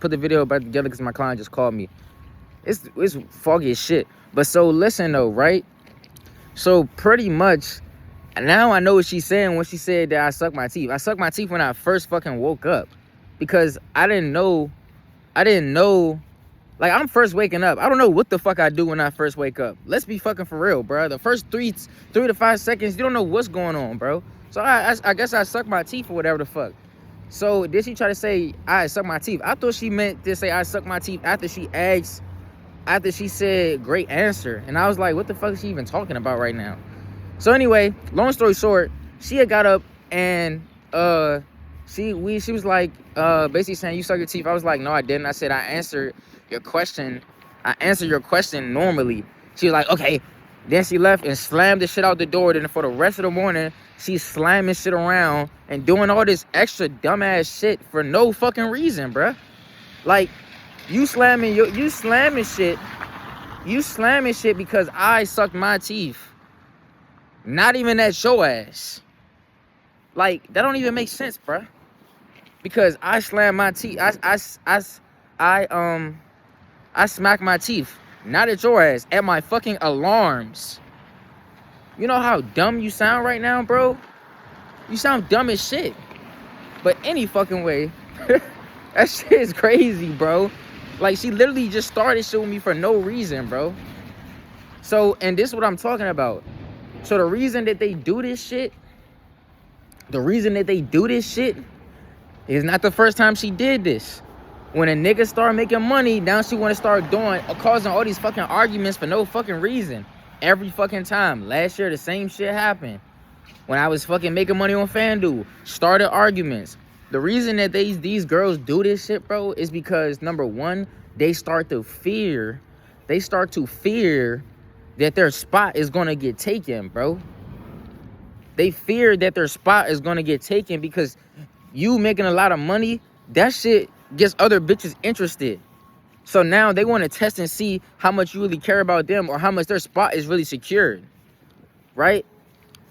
put the video back together because my client just called me. It's foggy as shit. But so listen though, right? So pretty much now I know what she's saying when she said that I suck my teeth. I sucked my teeth when I first fucking woke up because I didn't know. Like, I'm first waking up. I don't know what the fuck I do when I first wake up. Let's be fucking for real, bro. The first 3 to 5 seconds, you don't know what's going on, bro. So I guess I suck my teeth or whatever the fuck. So did she try to say I suck my teeth? I thought she meant to say I suck my teeth after she said great answer. And I was like, what the fuck is she even talking about right now? So anyway, long story short, she had got up and she was like basically saying you suck your teeth. I was like, no, I didn't. I said I answered your question normally. She was like, okay. Then she left and slammed the shit out the door. Then for the rest of the morning, she's slamming shit around and doing all this extra dumbass shit for no fucking reason, bruh. Like, you slamming shit because I sucked my teeth. Not even at your ass. Like, that don't even make sense, bruh. Because I slammed my teeth. I smacked my teeth. Not at your ass. At my fucking alarms. You know how dumb you sound right now, bro? You sound dumb as shit. But any fucking way. That shit is crazy, bro. Like, she literally just started shit with me for no reason, bro. So, and this is what I'm talking about. So the reason that they do this shit is not the first time she did this. When a nigga start making money, now she want to start causing all these fucking arguments for no fucking reason. Every fucking time. Last year, the same shit happened. When I was fucking making money on FanDuel, started arguments. The reason that these girls do this shit, bro, is because, number one, they start to fear that their spot is going to get taken, bro. They fear that their spot is going to get taken because you making a lot of money, that shit gets other bitches interested. So now they want to test and see how much you really care about them or how much their spot is really secured, right?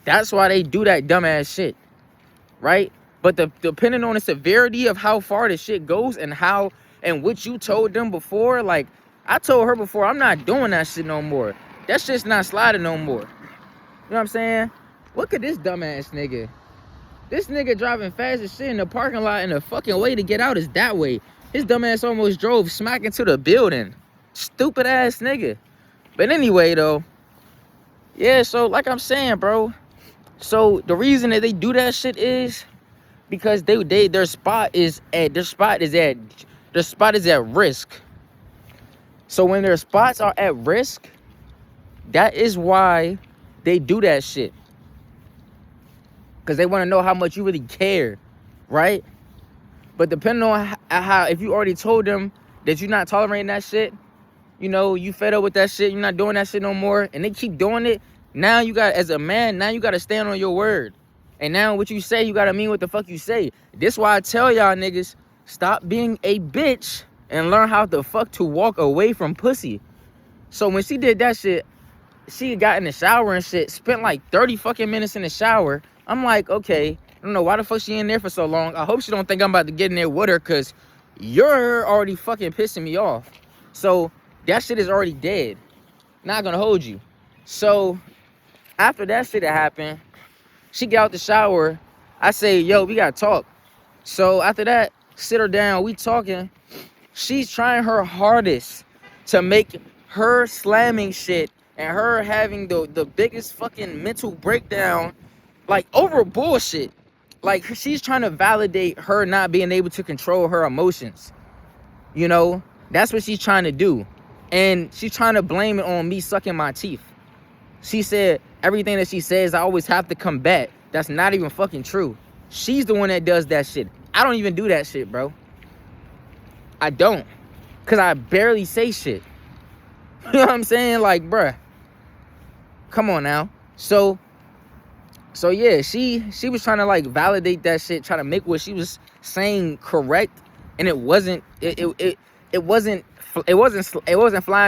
That's why they do that dumbass shit, right? But depending on the severity of how far the shit goes and what you told them before, like, I told her before, I'm not doing that shit no more. That shit's not sliding no more. You know what I'm saying? Look at this dumbass nigga. This nigga driving fast as shit in the parking lot, and the fucking way to get out is that way. His dumbass almost drove smack into the building. Stupid ass nigga. But anyway, though. Yeah, so like I'm saying, bro. So the reason that they do that shit is because their spot is at risk. So when their spots are at risk, that is why they do that shit. Because they want to know how much you really care, right? But depending on how, if you already told them that you're not tolerating that shit, you know, you fed up with that shit, you're not doing that shit no more, and they keep doing it, now you got, as a man, now you got to stand on your word. And now what you say, you got to mean what the fuck you say. This why I tell y'all niggas, stop being a bitch and learn how the fuck to walk away from pussy. So when she did that shit, she got in the shower and shit, spent like 30 fucking minutes in the shower. I'm like, okay, I don't know why the fuck she in there for so long. I hope she don't think I'm about to get in there with her, because you're already fucking pissing me off. So that shit is already dead. Not gonna hold you. So after that shit happened, she get out the shower. I say, yo, we gotta talk. So after that, sit her down, we talking. She's trying her hardest to make her slamming shit and her having the biggest fucking mental breakdown, like, over bullshit. Like, she's trying to validate her not being able to control her emotions. You know, that's what she's trying to do. And she's trying to blame it on me sucking my teeth. She said everything that she says, I always have to combat. That's not even fucking true. She's the one that does that shit. I don't even do that shit, bro. I don't. Because I barely say shit. You know what I'm saying? Like, bruh. Come on now. So yeah, she was trying to, like, validate that shit, trying to make what she was saying correct, and it wasn't flying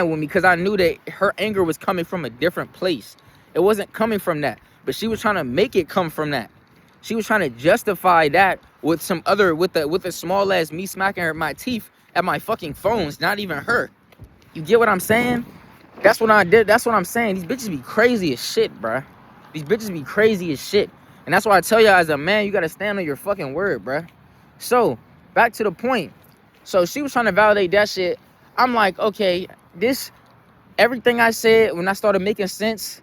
with me, because I knew that her anger was coming from a different place. It wasn't coming from that, but she was trying to make it come from that. She was trying to justify that with some other, with a small ass me smacking her my teeth. at my fucking phones, not even her. You get what I'm saying? That's what I did. That's what I'm saying. These bitches be crazy as shit, bruh. These bitches be crazy as shit. And that's why I tell y'all, as a man, you gotta stand on your fucking word, bruh. So, back to the point. So she was trying to validate that shit. I'm like, okay, everything I said when I started making sense,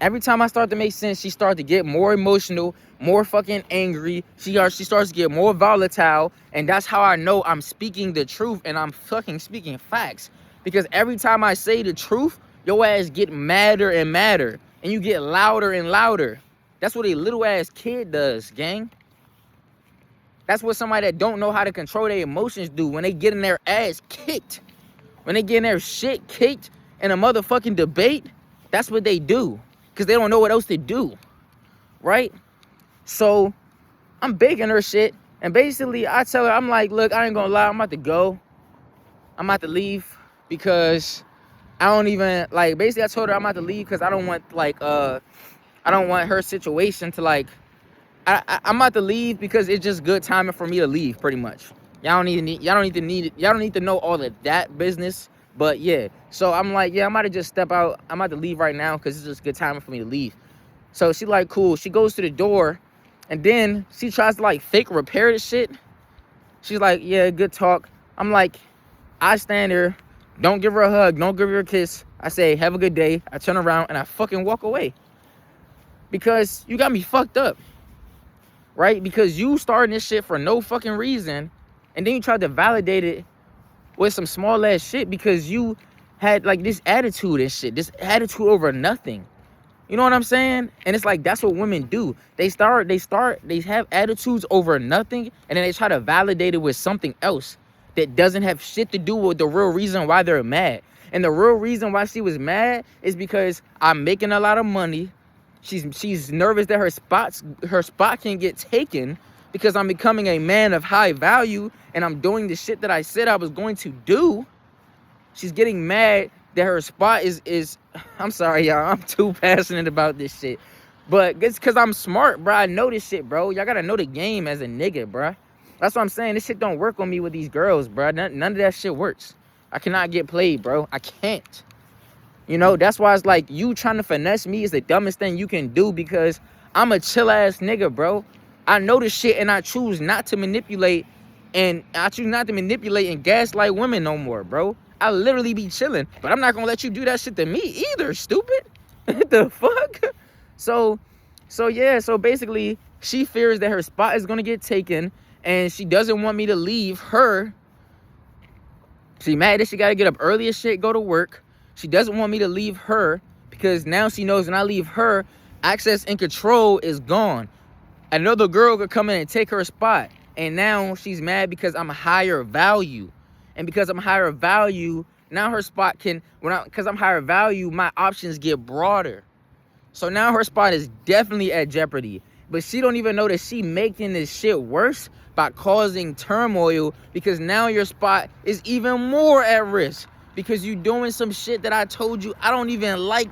every time I start to make sense, she started to get more emotional, more fucking angry. She starts to get more volatile. And that's how I know I'm speaking the truth and I'm fucking speaking facts. Because every time I say the truth, your ass get madder and madder. And you get louder and louder. That's what a little ass kid does, gang. That's what somebody that don't know how to control their emotions do when they get in their ass kicked. When they get in their shit kicked in a motherfucking debate, that's what they do. Because they don't know what else to do. Right? So, I'm baking her shit. And basically, I tell her, I'm like, look, I ain't gonna lie, I'm about to go. I'm about to leave. Because I don't even, like, basically I told her I'm about to leave because I don't want, like, I don't want her situation to, like, I'm about to leave because it's just good timing for me to leave, pretty much. Y'all don't need to know all of that business. But yeah, so I'm like, yeah, I'm about to just step out. I'm about to leave right now because it's just good timing for me to leave. So she like, cool. She goes to the door, and then she tries to like fake repair the shit. She's like, yeah, good talk. I'm like, I stand there, don't give her a hug, don't give her a kiss. I say, have a good day. I turn around and I fucking walk away. Because you got me fucked up. Right? Because you starting this shit for no fucking reason. And then you tried to validate it with some small ass shit because you had like this attitude and shit. This attitude over nothing. You know what I'm saying? And it's like, that's what women do. They have attitudes over nothing. And then they try to validate it with something else that doesn't have shit to do with the real reason why they're mad. And the real reason why she was mad is because I'm making a lot of money. She's nervous that her spot can get taken because I'm becoming a man of high value and I'm doing the shit that I said I was going to do. She's getting mad that her spot is I'm sorry, y'all. I'm too passionate about this shit. But it's because I'm smart, bro. I know this shit, bro. Y'all gotta know the game as a nigga, bro. That's what I'm saying. This shit don't work on me with these girls, bro. None of that shit works. I cannot get played, bro. I can't. You know, that's why it's like you trying to finesse me is the dumbest thing you can do because I'm a chill ass nigga, bro. I know this shit and I choose not to manipulate and gaslight women no more, bro. I literally be chilling, but I'm not gonna let you do that shit to me either, stupid. What the fuck? So yeah, so basically she fears that her spot is gonna get taken and she doesn't want me to leave her. She mad that she gotta get up early as shit, go to work. She doesn't want me to leave her because now she knows when I leave her, access and control is gone. Another girl could come in and take her spot. And now she's mad because I'm a higher value. And because I'm higher value, now her spot because I'm higher value, my options get broader. So now her spot is definitely at jeopardy. But she don't even know that she making this shit worse by causing turmoil because now your spot is even more at risk. Because you doing some shit that I told you I don't even like.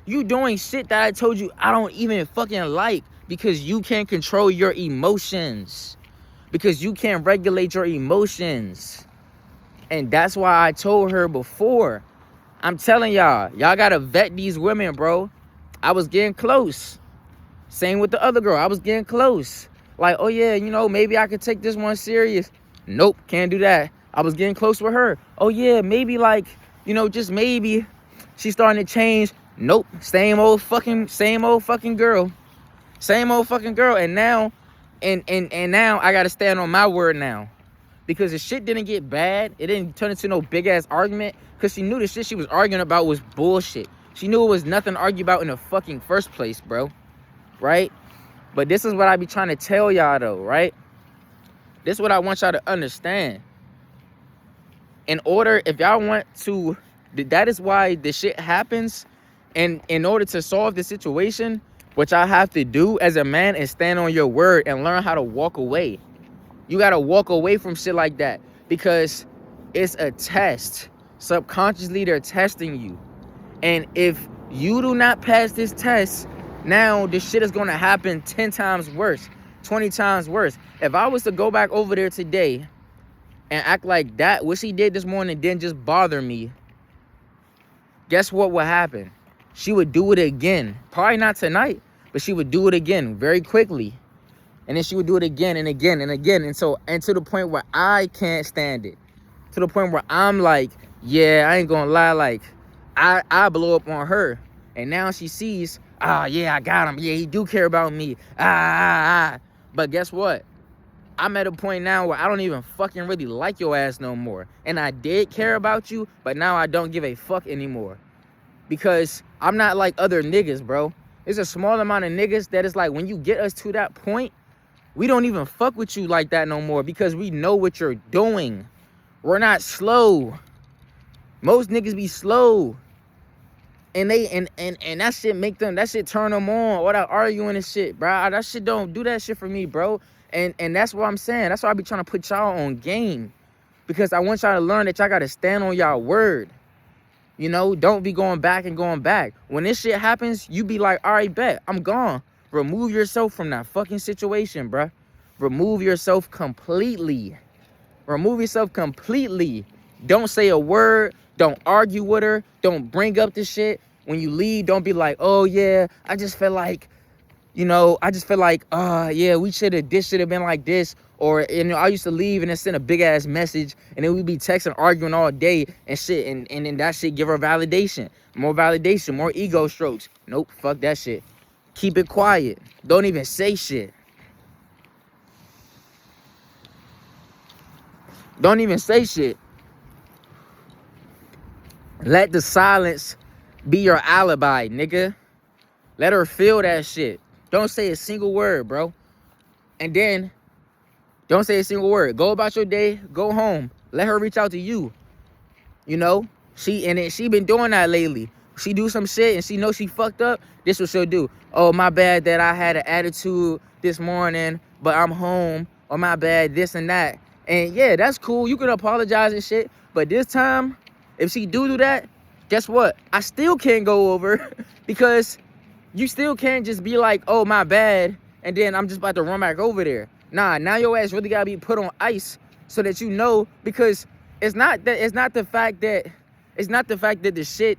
You doing shit that I told you I don't even fucking like. Because you can't control your emotions. Because you can't regulate your emotions. And that's why I told her before. I'm telling y'all gotta vet these women, bro. I was getting close. Same with the other girl. I was getting close. Like, oh yeah, you know, maybe I could take this one serious. Nope, can't do that. I was getting close with her. Oh yeah, maybe like, you know, just maybe she's starting to change. Nope, same old fucking girl. Same old fucking girl. And now, and now I gotta stand on my word now. Because the shit didn't get bad. It didn't turn into no big ass argument. Because she knew the shit she was arguing about was bullshit. She knew it was nothing to argue about in the fucking first place, bro. Right? But this is what I be trying to tell y'all though, right? This is what I want y'all to understand. If y'all want to, that is why this shit happens. And in order to solve the situation, what y'all have to do as a man is stand on your word and learn how to walk away. You got to walk away from shit like that because it's a test. Subconsciously, they're testing you. And if you do not pass this test, now this shit is going to happen 10 times worse. 20 times worse. If I was to go back over there today and act like that, what she did this morning didn't just bother me, guess what would happen? She would do it again. Probably not tonight, but she would do it again very quickly. And then she would do it again and again and again. And to the point where I can't stand it. To the point where I'm like, yeah, I ain't gonna lie, like, I blow up on her. And now she sees, yeah, I got him. Yeah, he do care about me. But guess what? I'm at a point now where I don't even fucking really like your ass no more. And I did care about you, but now I don't give a fuck anymore. Because I'm not like other niggas, bro. There's a small amount of niggas that is like, when you get us to that point, we don't even fuck with you like that no more because we know what you're doing. We're not slow. Most niggas be slow. And they and that shit make them, that shit turn them on. All that arguing and shit, bro. That shit don't do that shit for me, bro. And that's what I'm saying. That's why I be trying to put y'all on game. Because I want y'all to learn that y'all gotta stand on y'all word. You know, don't be going back and going back. When this shit happens, you be like, all right, bet, I'm gone. Remove yourself from that fucking situation, bruh. Remove yourself completely. Remove yourself completely. Don't say a word. Don't argue with her. Don't bring up the shit. When you leave, don't be like, oh, yeah, I just feel like, yeah, this should have been like this. Or, I used to leave and then send a big-ass message, and then we'd be texting, arguing all day and shit, and then that shit give her validation. More validation, more ego strokes. Nope, fuck that shit. Keep it quiet. Don't even say shit. Don't even say shit. Let the silence be your alibi, nigga. Let her feel that shit. Don't say a single word, bro. And then, don't say a single word. Go about your day. Go home. Let her reach out to you. You know? She been doing that lately. She do some shit and she know she fucked up. This what she'll do. Oh, my bad that I had an attitude this morning, but I'm home. Or my bad, this and that. And yeah, that's cool. You can apologize and shit. But this time, if she do that, guess what? I still can't go over because you still can't just be like, oh, my bad, and then I'm just about to run back over there. Nah, now your ass really gotta be put on ice so that you know, because it's not the fact that the shit,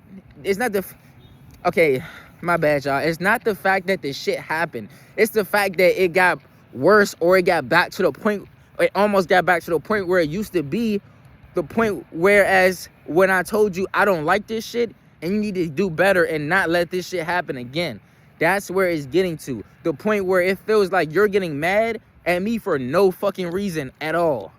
okay, my bad, y'all. It's not the fact that the shit happened. It's the fact that it got worse, or it got back to the point, it almost got back to the point where it used to be, the point whereas when I told you I don't like this shit and you need to do better and not let this shit happen again. That's where it's getting to. The point where it feels like you're getting mad at me for no fucking reason at all.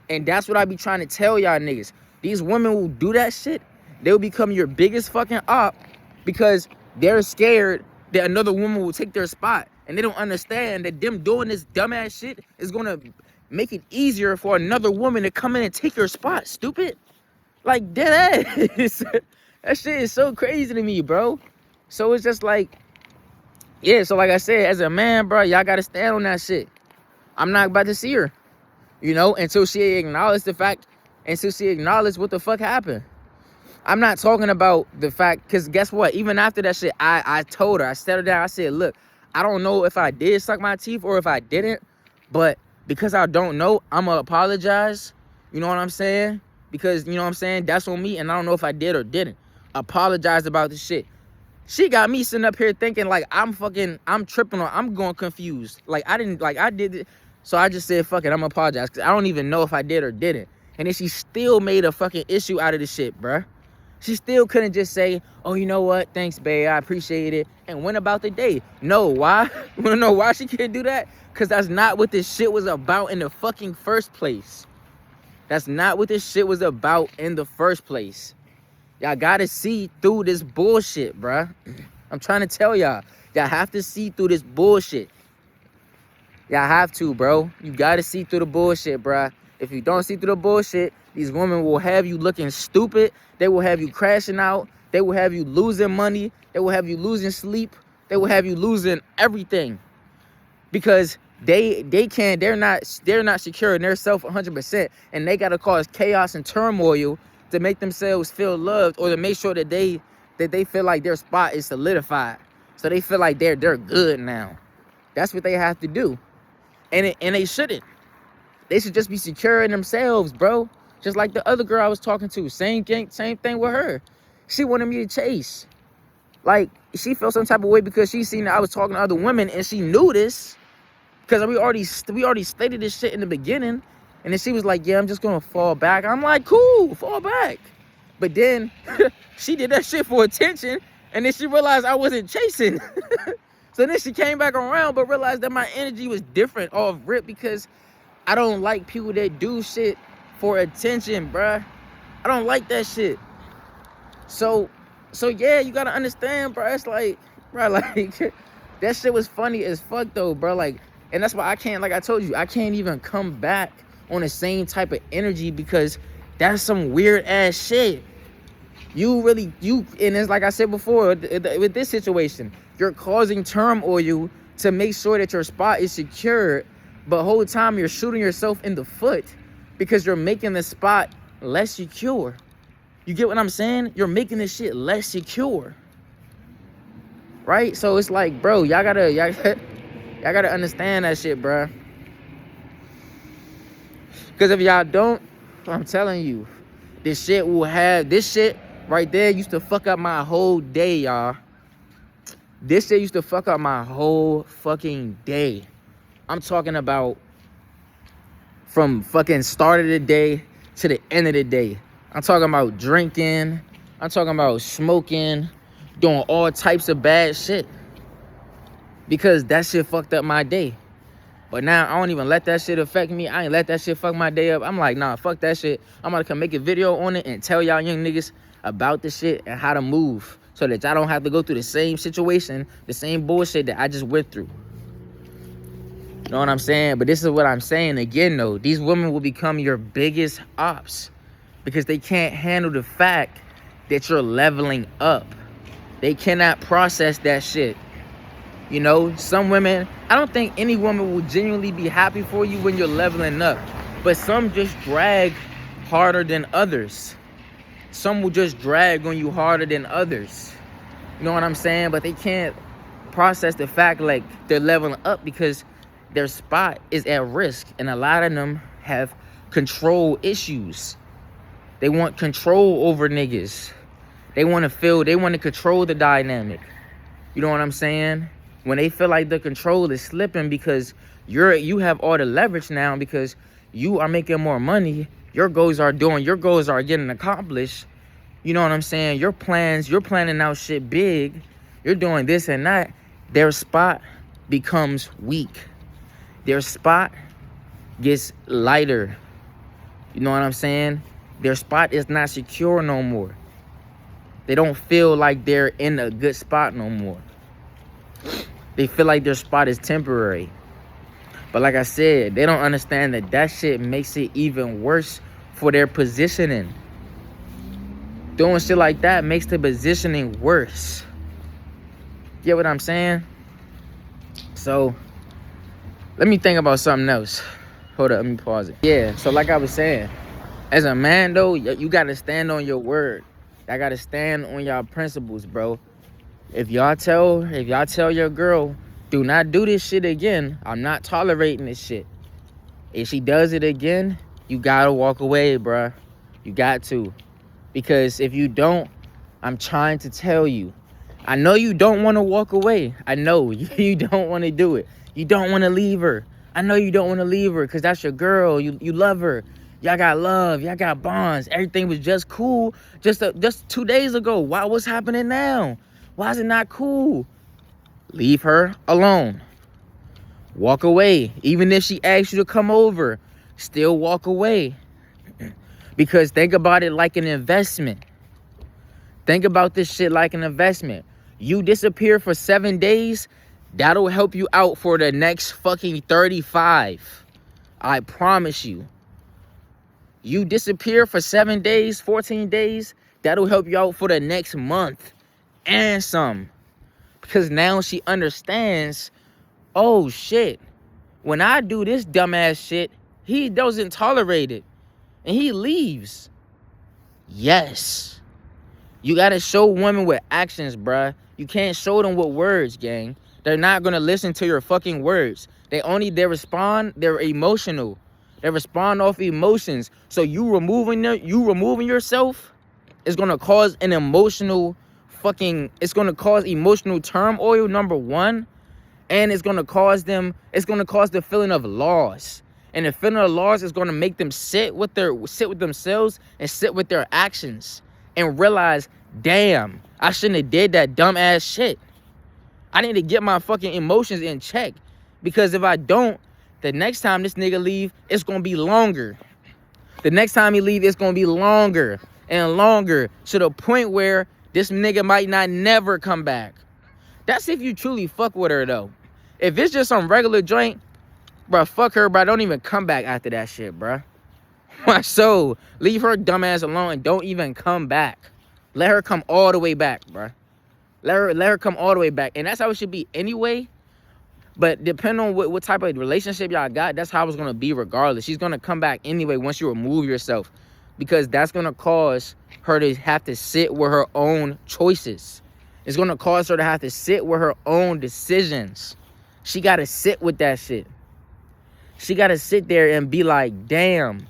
And that's what I be trying to tell y'all niggas. These women will do that shit. They'll become your biggest fucking op because they're scared that another woman will take their spot. And they don't understand that them doing this dumbass shit is gonna make it easier for another woman to come in and take your spot, stupid. Like, dead ass. That shit is so crazy to me, bro. So it's just like, yeah, so like I said, as a man, bro, y'all gotta stand on that shit. I'm not about to see her, you know, until she acknowledged the fact, until she acknowledged what the fuck happened. I'm not talking about the fact, because guess what? Even after that shit, I told her, I set her down, I said, look, I don't know if I did suck my teeth or if I didn't, but because I don't know, I'm gonna apologize. You know what I'm saying? Because, you know what I'm saying, that's on me, and I don't know if I did or didn't. Apologize about the shit. She got me sitting up here thinking like I'm tripping, or I'm going confused. Like I did it. So I just said, fuck it, I'm gonna apologize. Because I don't even know if I did or didn't. And then she still made a fucking issue out of the shit, bruh. She still couldn't just say, oh, you know what? Thanks, babe. I appreciate it. And went about the day. No, why? You wanna know why she can't do that? Because that's not what this shit was about in the fucking first place. That's not what this shit was about in the first place. Y'all gotta see through this bullshit, bruh. I'm trying to tell y'all. Y'all have to see through this bullshit. Y'all have to, bro. You gotta see through the bullshit, bruh. If you don't see through the bullshit, these women will have you looking stupid. They will have you crashing out. They will have you losing money. They will have you losing sleep. They will have you losing everything. Because they're not secure in their self 100%. And they gotta cause chaos and turmoil to make themselves feel loved, or to make sure that they feel like their spot is solidified. So they feel like they're good now. That's what they have to do. And they shouldn't. They should just be secure in themselves, bro. Just like the other girl I was talking to. Same thing with her. She wanted me to chase. Like, she felt some type of way because she seen that I was talking to other women and she knew this. Because we already stated this shit in the beginning. And then she was like, yeah, I'm just gonna fall back. I'm like, cool, fall back. But then she did that shit for attention. And then she realized I wasn't chasing. So then she came back around, but realized that my energy was different off rip because I don't like people that do shit for attention, bruh. I don't like that shit. So yeah, you gotta understand, bruh. It's like, bruh, like, that shit was funny as fuck though, bruh. Like, and that's why I can't, like I told you, I can't even come back on the same type of energy because that's some weird ass shit. And it's like I said before, with this situation, you're causing turmoil to make sure that your spot is secure, but whole time you're shooting yourself in the foot because you're making the spot less secure. You get what I'm saying? You're making this shit less secure. Right? So it's like, bro, y'all gotta understand that shit, bro. Because if y'all don't, I'm telling you, this shit right there used to fuck up my whole day, y'all. This shit used to fuck up my whole fucking day. I'm talking about from fucking start of the day to the end of the day. I'm talking about drinking. I'm talking about smoking, doing all types of bad shit. Because that shit fucked up my day. But now I don't even let that shit affect me. I ain't let that shit fuck my day up. I'm like, nah, fuck that shit. I'm gonna come make a video on it and tell y'all young niggas about the shit and how to move so that y'all don't have to go through the same situation, the same bullshit that I just went through. You know what I'm saying? But this is what I'm saying again though. These women will become your biggest ops because they can't handle the fact that you're leveling up. They cannot process that shit. You know, some women, I don't think any woman will genuinely be happy for you when you're leveling up. But some just drag harder than others. Some will just drag on you harder than others. You know what I'm saying? But they can't process the fact like they're leveling up because their spot is at risk. And a lot of them have control issues. They want control over niggas. They want to control the dynamic. You know what I'm saying? When they feel like the control is slipping because you have all the leverage now because you are making more money, your goals are getting accomplished. You know what I'm saying? You're planning out shit big. You're doing this and that. Their spot becomes weak. Their spot gets lighter. You know what I'm saying? Their spot is not secure no more. They don't feel like they're in a good spot no more. They feel like their spot is temporary. But like I said, they don't understand that shit makes it even worse for their positioning. Doing shit like that makes the positioning worse. Get what I'm saying? So, let me think about something else. Hold up, let me pause it. Yeah, so like I was saying, as a man though, you gotta stand on your word. I gotta stand on y'all principles, bro. If y'all tell your girl, do not do this shit again, I'm not tolerating this shit. If she does it again, you gotta walk away, bruh. You got to. Because if you don't, I'm trying to tell you. I know you don't want to walk away. I know you don't want to do it. You don't want to leave her. I know you don't want to leave her because that's your girl. You love her. Y'all got love. Y'all got bonds. Everything was just cool just 2 days ago. What's happening now? Why is it not cool? Leave her alone. Walk away. Even if she asks you to come over, still walk away. Because think about it like an investment. Think about this shit like an investment. You disappear for 7 days, that'll help you out for the next fucking 35. I promise you. You disappear for 7 days, 14 days, that'll help you out for the next month and some. Because now she understands, oh shit, when I do this dumbass shit, he doesn't tolerate it. And he leaves. Yes. You gotta show women with actions, bruh. You can't show them with words, gang. They're not gonna listen to your fucking words. They respond, they're emotional. They respond off emotions. So you removing yourself is gonna cause an emotional it's gonna cause emotional turmoil, number one. And it's gonna cause the feeling of loss. And the feeling of loss is gonna make them sit with themselves and sit with their actions and realize, damn, I shouldn't have did that dumb ass shit. I need to get my fucking emotions in check. Because if I don't, the next time this nigga leave, it's gonna be longer. The next time he leave, it's gonna be longer and longer, to the point where this nigga might not never come back. That's if you truly fuck with her though. If it's just some regular joint, bro, fuck her, bro. Don't even come back after that shit, bro. So leave her dumb ass alone and don't even come back. Let her come all the way back, bro. Let her come all the way back. And that's how it should be anyway. But depending on what type of relationship y'all got, that's how it's going to be regardless. She's going to come back anyway once you remove yourself. Because that's going to cause her to have to sit with her own choices. It's going to cause her to have to sit with her own decisions. She got to sit with that shit. She got to sit there and be like, damn,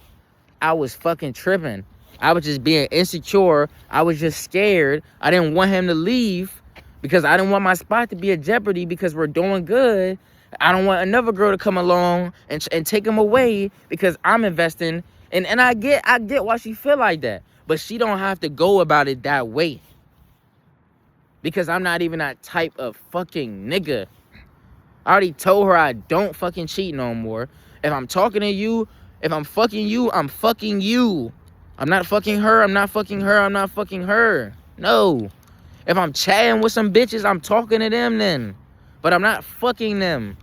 I was fucking tripping. I was just being insecure. I was just scared. I didn't want him to leave because I didn't want my spot to be at jeopardy because we're doing good. I don't want another girl to come along and take him away because I'm investing. And I get why she feel like that. But she don't have to go about it that way. Because I'm not even that type of fucking nigga. I already told her I don't fucking cheat no more. If I'm talking to you, if I'm fucking you, I'm fucking you. I'm not fucking her, I'm not fucking her, I'm not fucking her. No. If I'm chatting with some bitches, I'm talking to them then. But I'm not fucking them.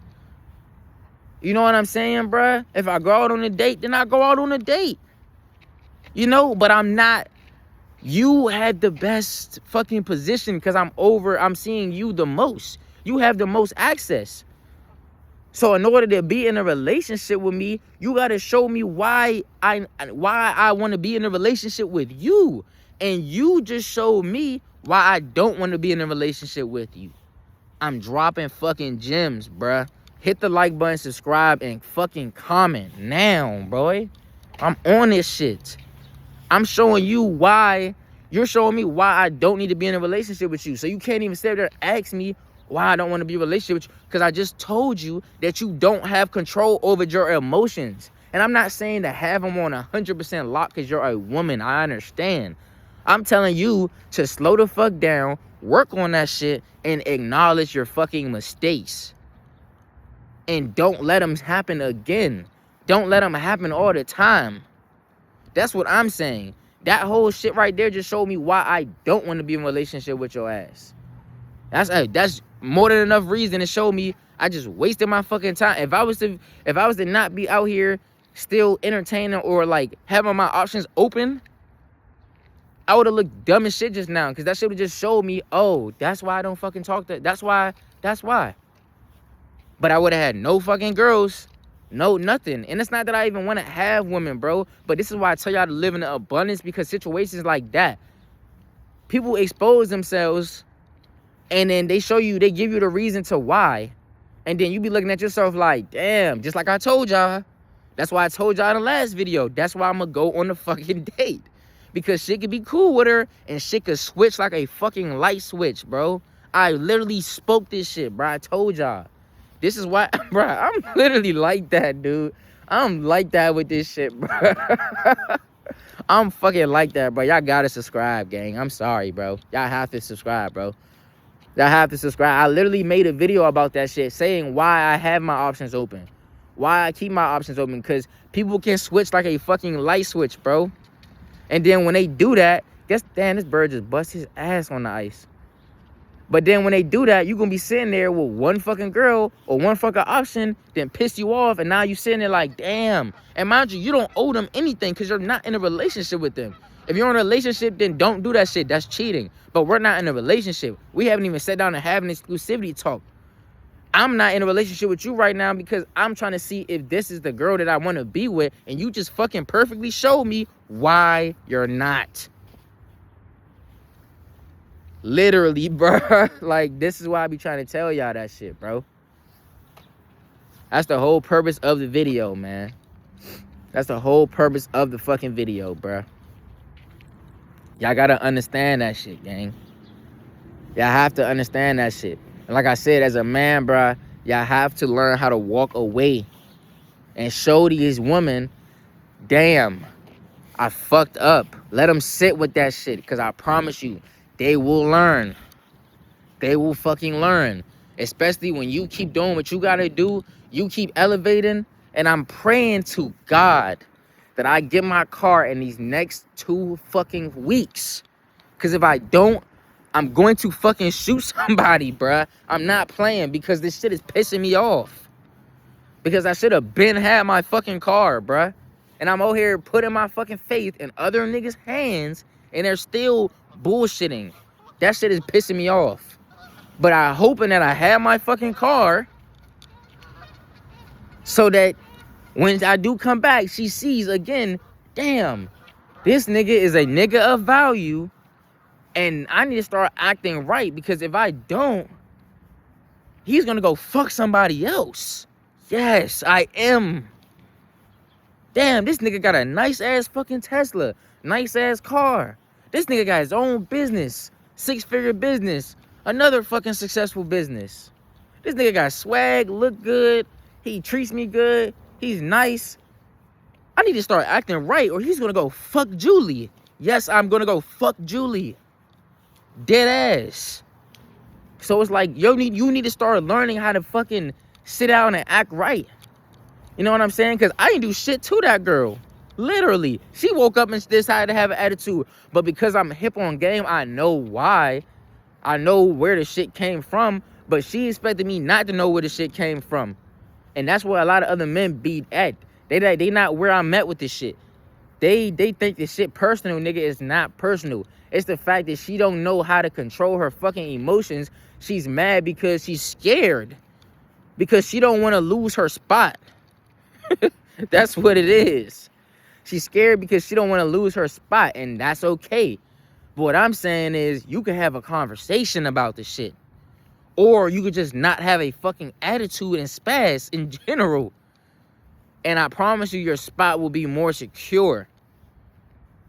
You know what I'm saying, bruh? If I go out on a date, then I go out on a date. You know, but I'm not. You had the best fucking position because I'm seeing you the most. You have the most access. So in order to be in a relationship with me, you got to show me why I want to be in a relationship with you. And you just showed me why I don't want to be in a relationship with you. I'm dropping fucking gems, bruh. Hit the like button, subscribe, and fucking comment now, boy. I'm on this shit. I'm showing you why. You're showing me why I don't need to be in a relationship with you. So you can't even sit there and ask me why I don't want to be in a relationship with you. Because I just told you that you don't have control over your emotions. And I'm not saying to have them on 100% lock because you're a woman. I understand. I'm telling you to slow the fuck down, work on that shit, and acknowledge your fucking mistakes. And don't let them happen again. Don't let them happen all the time. That's what I'm saying. That whole shit right there just showed me why I don't want to be in a relationship with your ass. That's more than enough reason to show me I just wasted my fucking time. If I was to not be out here still entertaining or like having my options open, I would have looked dumb as shit just now. Because that shit would just showed me, oh, that's why I don't fucking talk to. That's why. But I would have had no fucking girls. No, nothing. And it's not that I even want to have women, bro. But this is why I tell y'all to live in abundance. Because situations like that, people expose themselves. And then they give you the reason to why. And then you be looking at yourself like, damn, just like I told y'all. That's why I told y'all in the last video. That's why I'm going to go on the fucking date. Because shit could be cool with her and shit could switch like a fucking light switch, bro. I literally spoke this shit, bro. I told y'all. This is why, bro, I'm literally like that, dude. I'm like that with this shit, bro. I'm fucking like that, bro. Y'all gotta subscribe, gang. I'm sorry, bro. Y'all have to subscribe, bro. Y'all have to subscribe. I literally made a video about that shit saying why I have my options open. Why I keep my options open. Because people can switch like a fucking light switch, bro. And then when they do that, damn, this bird just bust his ass on the ice. But then when they do that, you going to be sitting there with one fucking girl or one fucking option, then piss you off, and now you sitting there like, damn. And mind you, you don't owe them anything because you're not in a relationship with them. If you're in a relationship, then don't do that shit. That's cheating. But we're not in a relationship. We haven't even sat down and have an exclusivity talk. I'm not in a relationship with you right now because I'm trying to see if this is the girl that I want to be with, and you just fucking perfectly showed me why you're not. Literally, bro. Like, this is why I be trying to tell y'all that shit, bro. That's the whole purpose of the video, man. That's the whole purpose of the fucking video, bruh. Y'all gotta understand that shit, gang. Y'all have to understand that shit. And like I said, as a man, bruh, y'all have to learn how to walk away and show these women, damn, I fucked up. Let them sit with that shit, because I promise you, they will learn. They will fucking learn. Especially when you keep doing what you gotta do, you keep elevating, and I'm praying to God that I get my car in these next 2 fucking weeks. Because if I don't, I'm going to fucking shoot somebody, bruh. I'm not playing, because this shit is pissing me off. Because I should have been had my fucking car, bruh. And I'm over here putting my fucking faith in other niggas' hands, and they're still bullshitting. That shit is pissing me off. But I'm hoping that I have my fucking car so that when I do come back, she sees again, damn, this nigga is a nigga of value, and I need to start acting right, because if I don't, he's gonna go fuck somebody else. Yes, I am. Damn, this nigga got a nice ass fucking Tesla, nice ass car. This nigga got his own business, 6-figure business, another fucking successful business. This nigga got swag, look good, he treats me good, he's nice. I need to start acting right, or he's gonna go fuck Julie. Yes, I'm gonna go fuck Julie. Dead ass. So it's like, you need to start learning how to fucking sit down and act right. You know what I'm saying? Because I didn't do shit to that girl. Literally. She woke up and decided to have an attitude. But because I'm hip on game, I know why. I know where the shit came from. But she expected me not to know where the shit came from. And that's where a lot of other men be at. They not where I'm at with this shit. They think this shit personal, nigga. It's not personal. It's the fact that she don't know how to control her fucking emotions. She's mad because she's scared. Because she don't want to lose her spot. That's what it is. She's scared because she don't want to lose her spot, and that's okay. But what I'm saying is, you can have a conversation about this shit. Or you could just not have a fucking attitude and spaz in general. And I promise you, your spot will be more secure.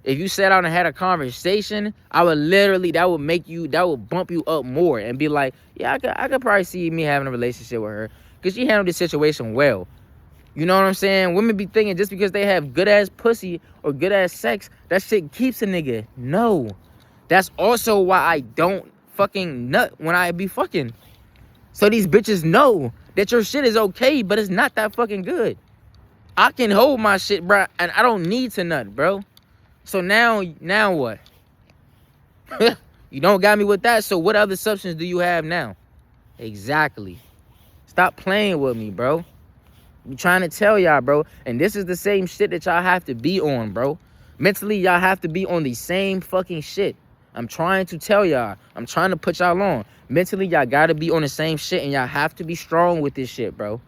If you sat down and had a conversation, I would literally, that would bump you up more and be like, yeah, I could probably see me having a relationship with her, because she handled the situation well. You know what I'm saying? Women be thinking just because they have good ass pussy or good ass sex, that shit keeps a nigga. No. That's also why I don't fucking nut when I be fucking. So these bitches know that your shit is okay, but it's not that fucking good. I can hold my shit, bro, and I don't need to nut, bro. So now what? You don't got me with that, so what other substance do you have now? Exactly. Stop playing with me, bro. I'm trying to tell y'all, bro. And this is the same shit that y'all have to be on, bro. Mentally, y'all have to be on the same fucking shit. I'm trying to tell y'all. I'm trying to put y'all on. Mentally, y'all got to be on the same shit, and y'all have to be strong with this shit, bro.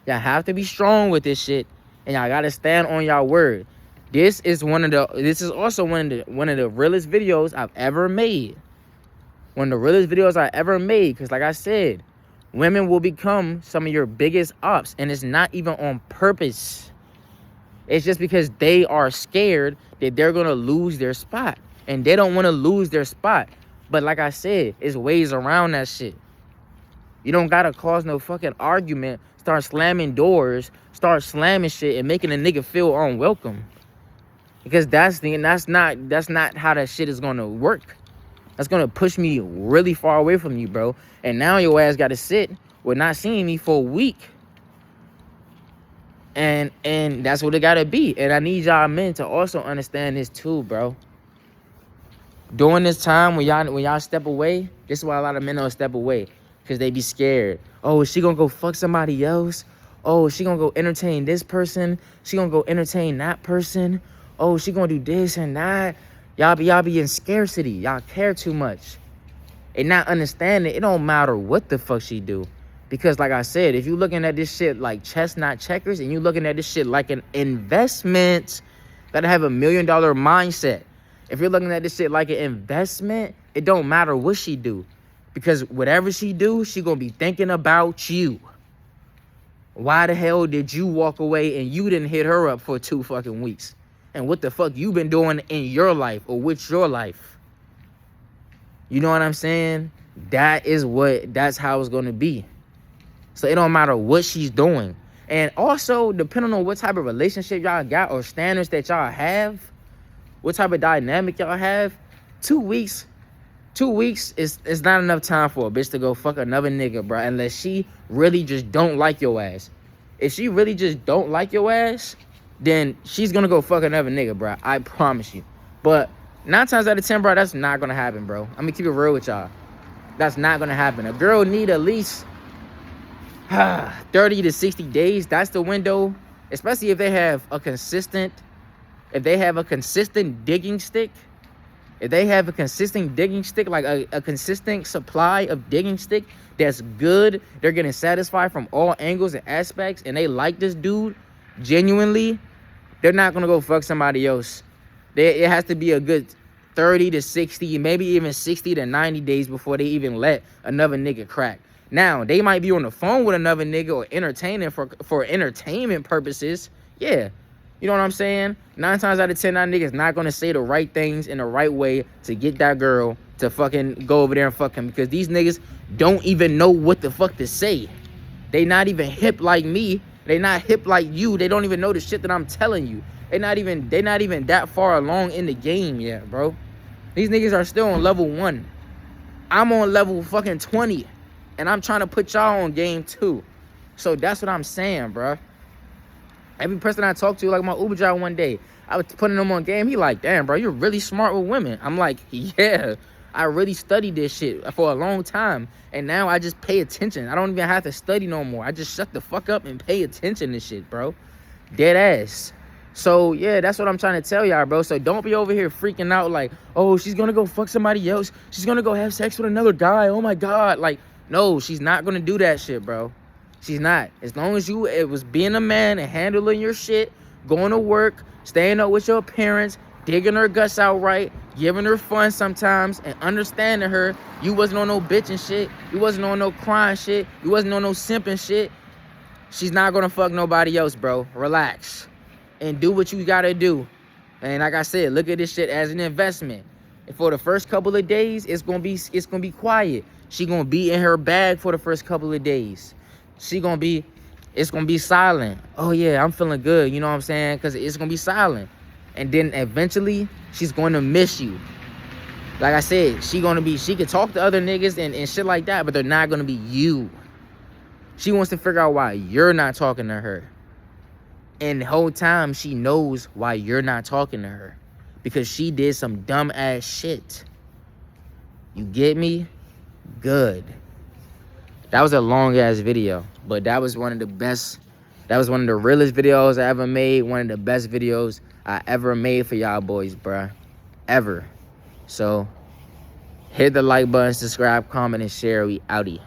Y'all have to be strong with this shit, and y'all got to stand on y'all word. This is also one of the realest videos I've ever made. One of the realest videos I ever made, because like I said, women will become some of your biggest ops, and it's not even on purpose. It's just because they are scared that they're going to lose their spot, and they don't want to lose their spot. But like I said, it's ways around that shit. You don't got to cause no fucking argument, start slamming doors, start slamming shit, and making a nigga feel unwelcome. Because that's not how that shit is going to work. That's going to push me really far away from you, bro. And now your ass got to sit with not seeing me for a week. And that's what it got to be. And I need y'all men to also understand this too, bro. During this time when y'all step away, this is why a lot of men don't step away. Because they be scared. Oh, is she going to go fuck somebody else? Oh, is she going to go entertain this person? She going to go entertain that person? Oh, she going to do this and that? Y'all be in scarcity. Y'all care too much. And not understanding, it don't matter what the fuck she do. Because like I said, if you looking at this shit like chess, not checkers, and you looking at this shit like an investment, gotta have $1 million mindset. If you're looking at this shit like an investment, it don't matter what she do. Because whatever she do, she gonna be thinking about you. Why the hell did you walk away and you didn't hit her up for 2 fucking weeks? And what the fuck you been doing in your life or with your life? You know what I'm saying? That's how it's gonna be. So it don't matter what she's doing. And also, depending on what type of relationship y'all got or standards that y'all have, what type of dynamic y'all have, 2 weeks is not enough time for a bitch to go fuck another nigga, bro, unless she really just don't like your ass. If she really just don't like your ass, then she's gonna go fuck another nigga, bro. I promise you. But 9 times out of 10, bro, that's not gonna happen, bro. I'm gonna keep it real with y'all. That's not gonna happen. A girl need at least 30 to 60 days. That's the window, especially if they have a consistent digging stick. If they have a consistent digging stick, like a consistent supply of digging stick that's good, they're getting satisfied from all angles and aspects, and they like this dude genuinely, they're not gonna go fuck somebody else. It has to be a good 30 to 60, maybe even 60 to 90 days before they even let another nigga crack. Now, they might be on the phone with another nigga or entertaining for entertainment purposes. Yeah. You know what I'm saying? 9 times out of 10, that nigga's not gonna say the right things in the right way to get that girl to fucking go over there and fuck him, because these niggas don't even know what the fuck to say. They not even hip like me. They not hip like you. They don't even know the shit that I'm telling you. They not even that far along in the game yet, bro. These niggas are still on level 1. I'm on level fucking 20, and I'm trying to put y'all on game 2. So that's what I'm saying, bro. Every person I talk to, like my Uber driver one day, I was putting him on game. He like, damn, bro, you're really smart with women. I'm like, yeah, I really studied this shit for a long time. And now I just pay attention. I don't even have to study no more. I just shut the fuck up and pay attention to shit, bro. Dead ass. So, yeah, that's what I'm trying to tell y'all, bro. So don't be over here freaking out like, oh, she's going to go fuck somebody else. She's going to go have sex with another guy. Oh, my God. Like, no, she's not going to do that shit, bro. She's not. As long as it was being a man and handling your shit, going to work, staying up with your parents, digging her guts out right, giving her fun sometimes, and understanding her. You wasn't on no bitching shit. You wasn't on no crying shit. You wasn't on no simping shit. She's not going to fuck nobody else, bro. Relax. And do what you got to do. And like I said, look at this shit as an investment. And for the first couple of days, it's gonna be quiet. She gonna be in her bag for the first couple of days. It's gonna be silent. Oh yeah, I'm feeling good, you know what I'm saying? Because it's gonna be silent. And then eventually, she's going to miss you. Like I said, she can talk to other niggas and shit like that, but they're not gonna be you. She wants to figure out why you're not talking to her. And the whole time, she knows why you're not talking to her. Because she did some dumb ass shit. You get me? Good. That was a long ass video. But that was one of the best. That was one of the realest videos I ever made. One of the best videos I ever made for y'all boys, bruh. Ever. So, hit the like button, subscribe, comment, and share. We outie.